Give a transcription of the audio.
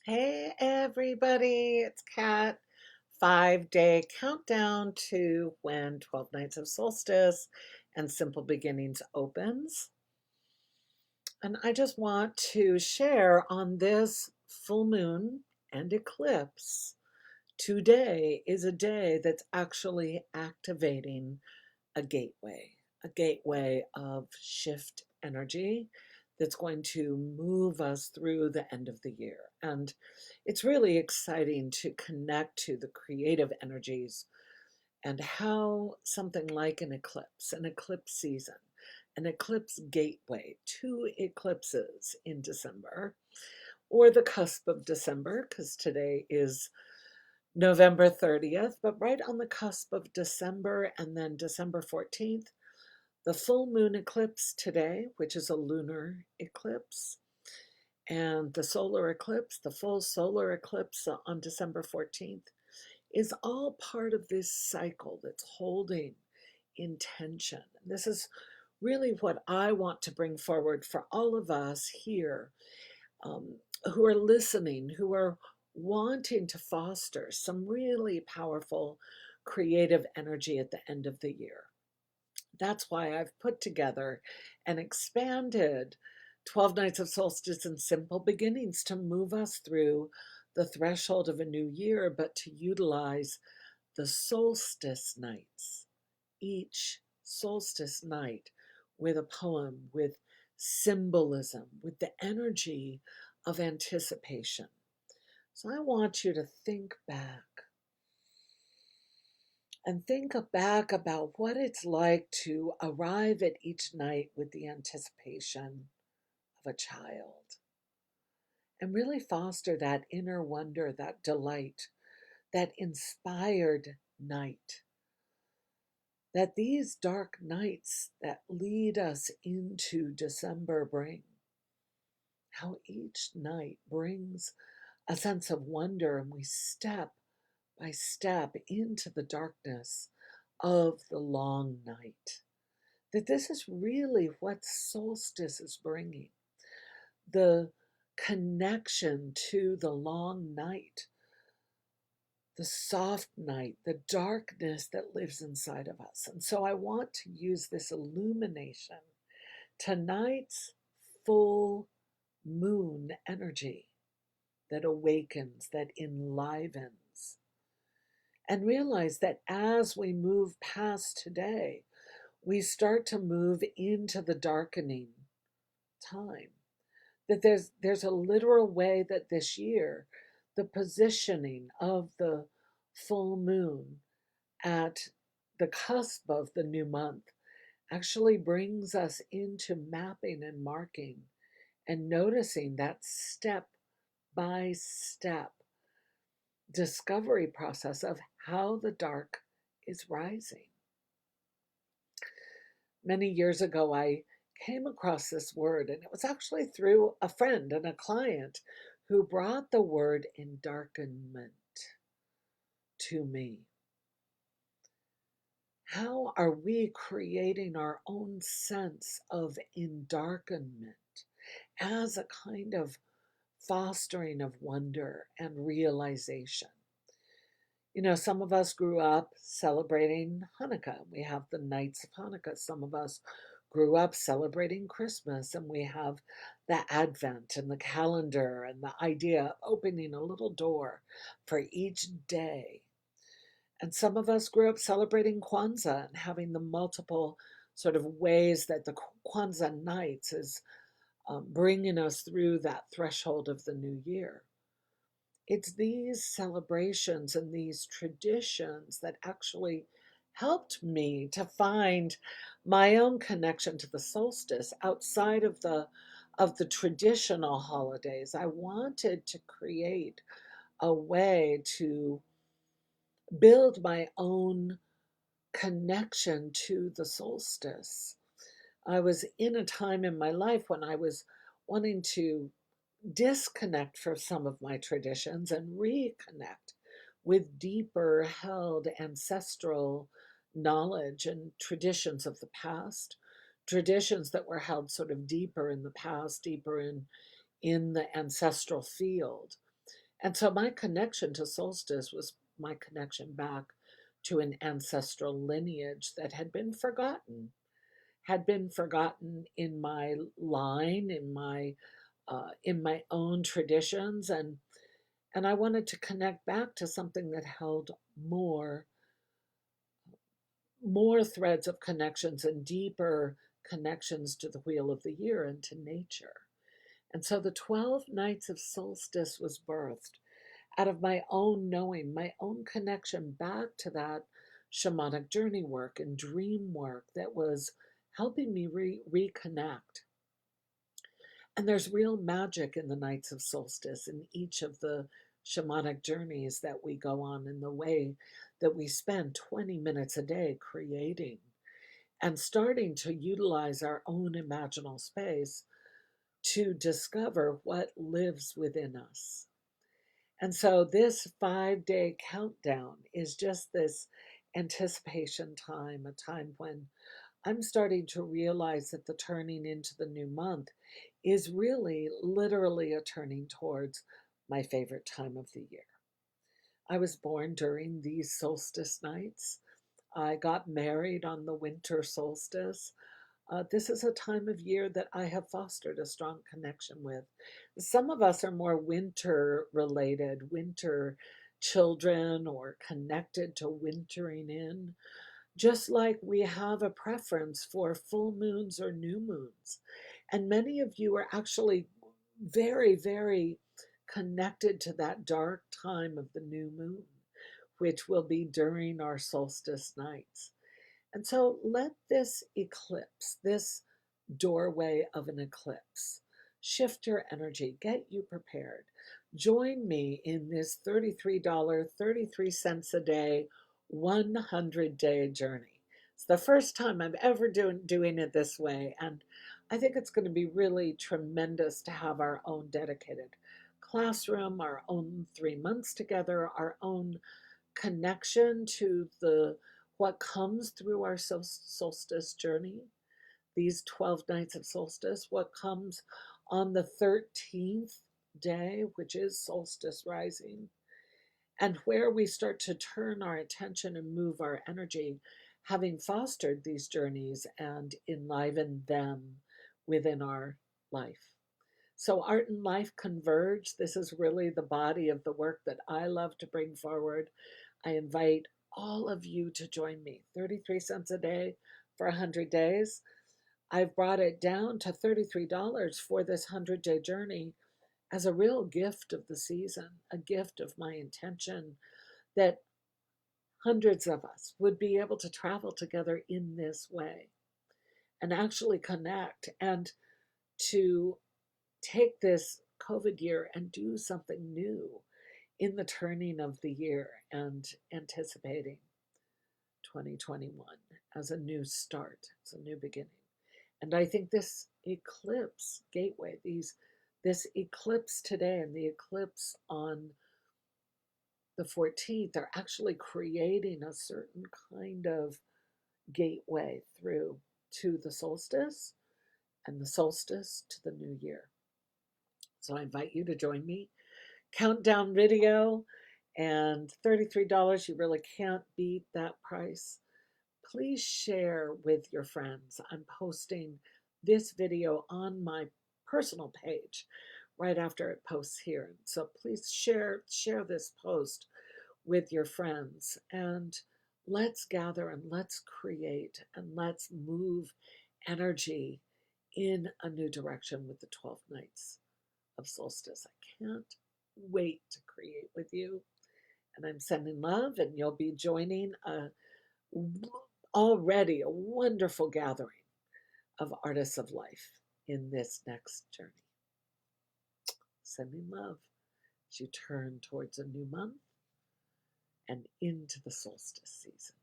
Hey everybody, it's Kat. 5-day countdown to when 12 Nights of Solstice and Simple Beginnings opens. And I just want to share on this full moon and eclipse. Today is a day that's actually activating a gateway of shift energy that's going to move us through the end of the year. And it's really exciting to connect to the creative energies and how something like an eclipse season, an eclipse gateway, two eclipses in December, or the cusp of December, because today is November 30th, but right on the cusp of December and then December 14th, the full moon eclipse today, which is a lunar eclipse, and the solar eclipse, the full solar eclipse on December 14th, is all part of this cycle that's holding intention. This is really what I want to bring forward for all of us here um, who are listening, who are wanting to foster some really powerful creative energy at the end of the year. That's why I've put together an expanded 12 Nights of Solstice and Simple Beginnings to move us through the threshold of a new year, but to utilize the solstice nights, each solstice night with a poem, with symbolism, with the energy of anticipation. So I want you to think back and think back about what it's like to arrive at each night with the anticipation of a child and really foster that inner wonder, that delight, that inspired night that these dark nights that lead us into December bring. How each night brings a sense of wonder, and we step by step into the darkness of the long night. That this is really what solstice is bringing, the connection to the long night, the soft night, the darkness that lives inside of us. And so I want to use this illumination, tonight's full moon energy that awakens, that enlivens, and realize that as we move past today, we start to move into the darkening time. That there's a literal way that this year, the positioning of the full moon at the cusp of the new month actually brings us into mapping and marking and noticing that step by step discovery process of how the dark is rising. Many years ago, I came across this word, and it was actually through a friend and a client who brought the word endarkenment to me. How are we creating our own sense of endarkenment as a kind of fostering of wonder and realization? You know, some of us grew up celebrating Hanukkah. We have the Nights of Hanukkah. Some of us grew up celebrating Christmas, and we have the Advent and the calendar and the idea of opening a little door for each day. And some of us grew up celebrating Kwanzaa and having the multiple sort of ways that the Kwanzaa nights is bringing us through that threshold of the new year. It's these celebrations and these traditions that actually helped me to find my own connection to the solstice outside of the traditional holidays. I wanted to create a way to build my own connection to the solstice. I was in a time in my life when I was wanting to disconnect from some of my traditions and reconnect with deeper held ancestral knowledge and traditions of the past, traditions that were held sort of deeper in the past, deeper in the ancestral field. And so my connection to solstice was my connection back to an ancestral lineage that had been forgotten in my line, in my own traditions, and I wanted to connect back to something that held more more threads of connections and deeper connections to the wheel of the year and to nature. And so the 12 nights of solstice was birthed out of my own knowing, my own connection back to that shamanic journey work and dream work that was helping me reconnect. And there's real magic in the nights of solstice in each of the shamanic journeys that we go on, in the way that we spend 20 minutes a day creating and starting to utilize our own imaginal space to discover what lives within us. And so this 5 day countdown is just this anticipation time, a time when I'm starting to realize that the turning into the new month is really literally a turning towards my favorite time of the year. I was born during these solstice nights. I got married on the winter solstice. This is a time of year that I have fostered a strong connection with. Some of us are more winter related, winter children, or connected to wintering in, just like we have a preference for full moons or new moons. And many of you are actually very, very connected to that dark time of the new moon, which will be during our solstice nights. And so let this eclipse, this doorway of an eclipse, shift your energy, get you prepared. Join me in this $33.33 a day, 100-day journey. It's the first time I'm ever doing it this way, and I think it's going to be really tremendous to have our own dedicated classroom, our own 3 months together, our own connection to the what comes through our solstice journey, these 12 nights of solstice, what comes on the 13th day, which is solstice rising, and where we start to turn our attention and move our energy, having fostered these journeys and enlivened them within our life. So, art and life converge. This is really the body of the work that I love to bring forward. I invite all of you to join me. 33 cents a day for 100 days. I've brought it down to $33 for this 100-day journey as a real gift of the season, a gift of my intention that hundreds of us would be able to travel together in this way and actually connect, and to take this COVID year and do something new in the turning of the year and anticipating 2021 as a new start, as a new beginning. And I think this eclipse gateway, this eclipse today and the eclipse on the 14th are actually creating a certain kind of gateway through to the solstice, and the solstice to the new year. So I invite you to join me. Countdown video and $33. You really can't beat that price. Please share with your friends. I'm posting this video on my personal page right after it posts here. So please share this post with your friends, and let's gather and let's create and let's move energy in a new direction with the 12 nights of solstice. I can't wait to create with you. And I'm sending love, and you'll be joining already a wonderful gathering of artists of life in this next journey. Sending love as you turn towards a new month and into the solstice season.